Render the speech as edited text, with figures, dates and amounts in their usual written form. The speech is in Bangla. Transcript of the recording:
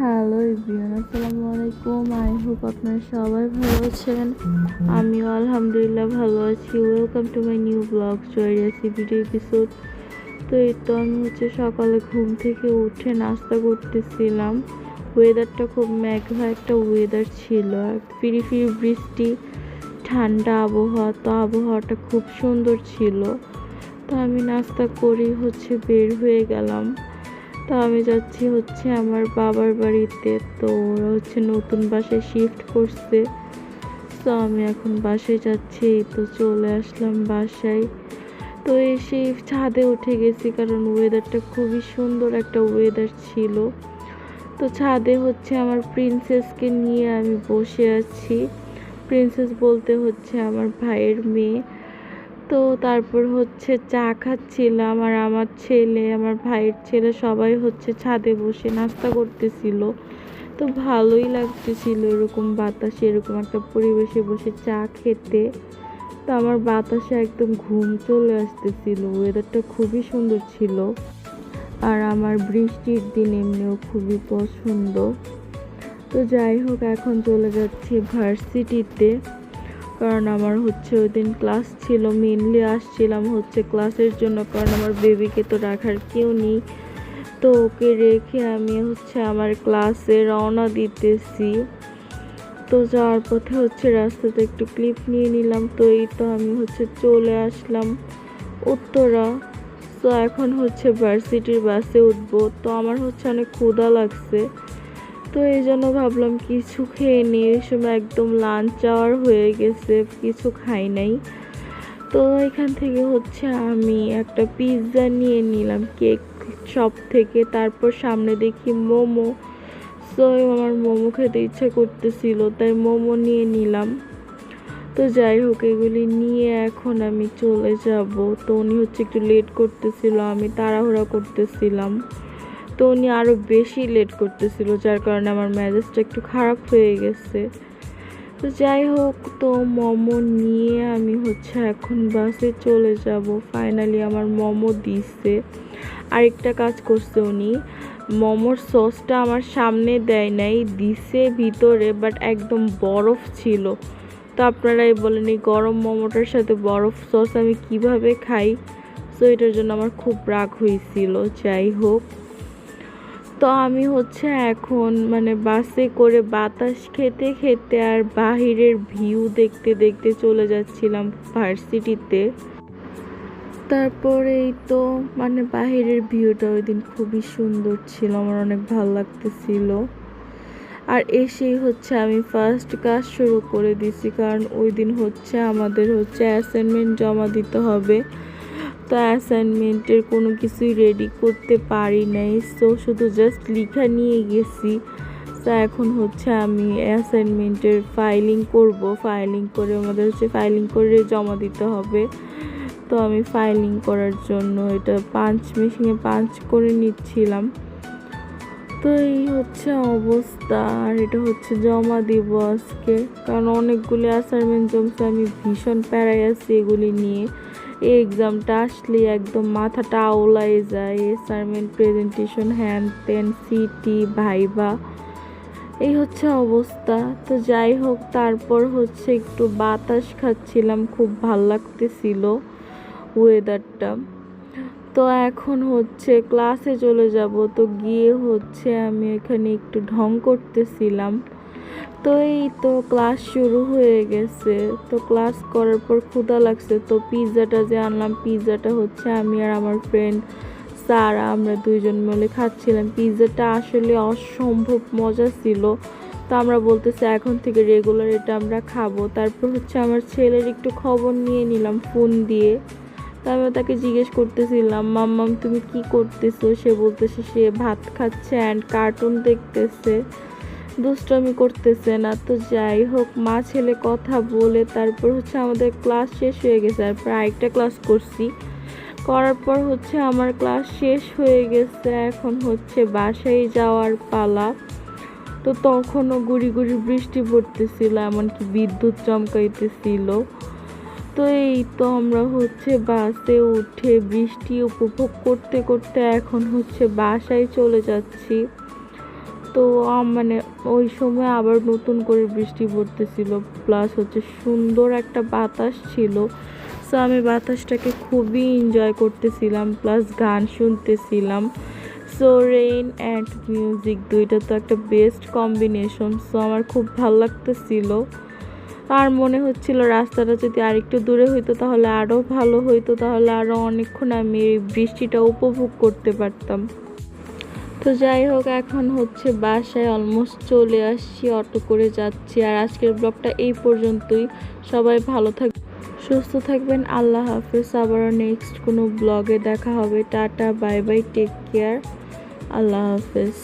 হ্যালো এভরিওয়ান, আসসালামু আলাইকুম। আই হোপ আপনারা সবাই ভালো আছেন। আমিও আলহামদুলিল্লাহ ভালো আছি। Welcome to my new blog Joy recipe episode. তো এই তো আমি সকালে ঘুম থেকে উঠে নাস্তা করতেছিলাম। ওয়েদারটা খুব মেঘলা একটা ওয়েদার ছিল, ফিরি ফিরি বৃষ্টি, ঠান্ডা আবহাওয়া। তো আবহাওয়াটা খুব সুন্দর ছিল। তো আমি নাস্তা করি বের হয়ে গেলাম। তো আমি যাচ্ছি আমার বাবার বাড়িতে। তো ওরা নতুন বাসায় শিফট করছে। তো আমি এখন বাসায় যাচ্ছি। তো চলে আসলাম বাসায়। তো এসে ছাদে উঠে গেছি, কারণ ওয়েদারটা খুবই সুন্দর একটা ওয়েদার ছিল। তো ছাদে আমার প্রিন্সেসকে নিয়ে আমি বসে আছি। প্রিন্সেস বলতে আমার ভাইয়ের মেয়ে। তো তারপর চা খাচ্ছিলাম, আর আমার ছেলে, আমার ভাইয়ের ছেলে সবাই ছাদে বসে নাস্তা করতেছিল। তো ভালোই লাগতেছিল এরকম বাতাসে, এরকম একটা পরিবেশে বসে চা খেতে। তো আমার বাতাসে একদম ঘুম চলে আসতেছিল। ওয়েদারটা খুবই সুন্দর ছিল, আর আমার বৃষ্টির দিন এমনিও খুবই পছন্দ। তো যাই হোক, এখন চলে যাচ্ছি ভার্সিটিতে, কারণ আমার ওই দিন ক্লাস ছিল। মেনলি আসছিলাম ক্লাসের জন্য, কারণ আমার বেবিকে তো রাখার কেউ নেই। তো ওকে রেখে আমি আমার ক্লাসে রওনা দিতেছি। তো যাওয়ার পথে রাস্তাতে একটু ক্লিপ নিয়ে নিলাম। তো এই তো আমি চলে আসলাম উত্তরা। তো এখন ভার্সিটির বাসে উঠবো। তো আমার অনেক ক্ষুধা লাগছে। তো এই জন্য ভাবলাম কিছু খেয়ে নিই। এই সময় একদম লাঞ্চ আওয়ার হয়ে গেছে, কিছু খাই নাই। তো এখান থেকে আমি একটা পিৎজা নিয়ে নিলাম কেক শপ থেকে। তারপর সামনে দেখি মোমো। তো আমার মোমো খেতে ইচ্ছে করতেছিল, তাই মোমো নিয়ে নিলাম। তো যাই হোক, এগুলি নিয়ে এখন আমি চলে যাব। তো উনি একটু লেট করতেছিল, আমি তাড়াহুড়া করতেছিলাম। তো উনি আরও বেশি লেট করতেছিল, যার কারণে আমার মেজাজটা একটু খারাপ হয়ে গেছে। তো যাই হোক, তো মোমো নিয়ে আমি এখন বাসে চলে যাব। ফাইনালি আমার মোমো দিছে। আরেকটা কাজ করছে উনি, মোমোর সসটা আমার সামনে দেয় নাই, দিছে ভিতরে, বাট একদম বরফ ছিল। তো আপনারাই বলেন এই গরম মোমোটার সাথে বরফ সস আমি কিভাবে খাই। তো এটার জন্য আমার খুব রাগ হয়েছিল। যাই হোক, তো আমি এখন বাসে করে বাতাস খেতে খেতে আর বাহিরের ভিউ দেখতে দেখতে চলে যাচ্ছিলাম ভার্সিটিতে। তারপরেই তো বাহিরের ভিউটা ওই দিন খুবই সুন্দর ছিল, আমার অনেক ভালো লাগতেছিল। আর এসেই আমি ফার্স্ট কাজ শুরু করে দিছি, কারণ ওই দিন আমাদের অ্যাসাইনমেন্ট জমা দিতে হবে। তো অ্যাসাইনমেন্টের কোনো কিছুই রেডি করতে পারি নাই। তো শুধু জাস্ট লেখা নিয়ে গেছি। তো এখন আমি অ্যাসাইনমেন্টের ফাইলিং করব। ফাইলিং করে আমাদের ফাইলিং করে জমা দিতে হবে। তো আমি ফাইলিং করার জন্য এটা পাঞ্চ মেশিনে পাঞ্চ করে নিচ্ছিলাম। তো এই অবস্থা। আর এটা জমা দিব আজকে, কারণ অনেকগুলি অ্যাসাইনমেন্ট জমছে। আমি ভীষণ প্যারায় আছি এগুলি নিয়ে। এই এক্সামটা আসলে একদম মাথাটা আওলাই যায়। অ্যাসাইনমেন্ট, প্রেজেন্টেশন, হ্যান ত্যান, সিটি, ভাইবা, এই অবস্থা। তো যাই হোক, তারপর একটু বাতাস খাচ্ছিলাম, খুব ভাল লাগতেছিল ওয়েদারটা। তো এখন ক্লাসে চলে যাব। তো গিয়ে আমি এখানে একটু ঢং করতেছিলাম। তো এই তো ক্লাস শুরু হয়ে গেছে। তো ক্লাস করার পর ক্ষুধা লাগছে। তো পিৎজাটা যে আনলাম, পিৎজাটা আমি আর আমার ফ্রেন্ড সারা, আমরা দুইজন মিলে খাচ্ছিলাম। পিৎজাটা আসলে অসম্ভব মজা ছিল। তো আমরা বলতেছি এখন থেকে রেগুলার এটা আমরা খাবো। তারপর আমার ছেলের একটু খবর নিয়ে নিলাম ফোন দিয়ে। তো আমি তাকে জিজ্ঞেস করতেছিলাম, মাম্মাম তুমি কি করতেছো? সে বলতেছে সে ভাত খাচ্ছে অ্যান্ড কার্টুন দেখতেছে, দুষ্টামি করতেছে না। তো যাই হোক, মা ছেলে কথা বলে তারপর আমাদের ক্লাস শেষ হয়ে গেছে। আর প্রায় একটা ক্লাস করছি, করার পর আমার ক্লাস শেষ হয়ে গেছে। এখন বাসায় যাওয়ার পালা। তো তখনও গুড়ি গুড়ি বৃষ্টি পড়তেছিল, এমনকি বিদ্যুৎ চমকাইতেছিল। তো এই তো আমরা বাসে উঠে বৃষ্টি উপভোগ করতে করতে এখন বাসায় চলে যাচ্ছি। তো মানে ওই সময় আবার নতুন করে বৃষ্টি পড়তেছিল, প্লাস হচ্ছে সুন্দর একটা বাতাস ছিল। সো আমি বাতাসটাকে খুবই এনজয় করতেছিলাম, প্লাস গান শুনতেছিলাম। সো রেইন অ্যান্ড মিউজিক দুইটা তো একটা বেস্ট কম্বিনেশন। সো আমার খুব ভালো লাগতেছিল, আর মনে হচ্ছিল রাস্তাটা যদি আরেকটু দূরে হইতো তাহলে আরও ভালো হইতো, তাহলে আরও অনেকক্ষণ আমি এই বৃষ্টিটা উপভোগ করতে পারতাম। তো যাই হোক, এখন হচ্ছে বাসায় অলমোস্ট চলে আসছি, অটো করে যাচ্ছি। আর আজকের ব্লগটা এই পর্যন্তই। সবাই ভালো থাকবেন, সুস্থ থাকবেন। আল্লাহ হাফেজ। আবারও নেক্সট কোনো ব্লগে দেখা হবে। Tata, bye bye, take care, আল্লাহ হাফেজ।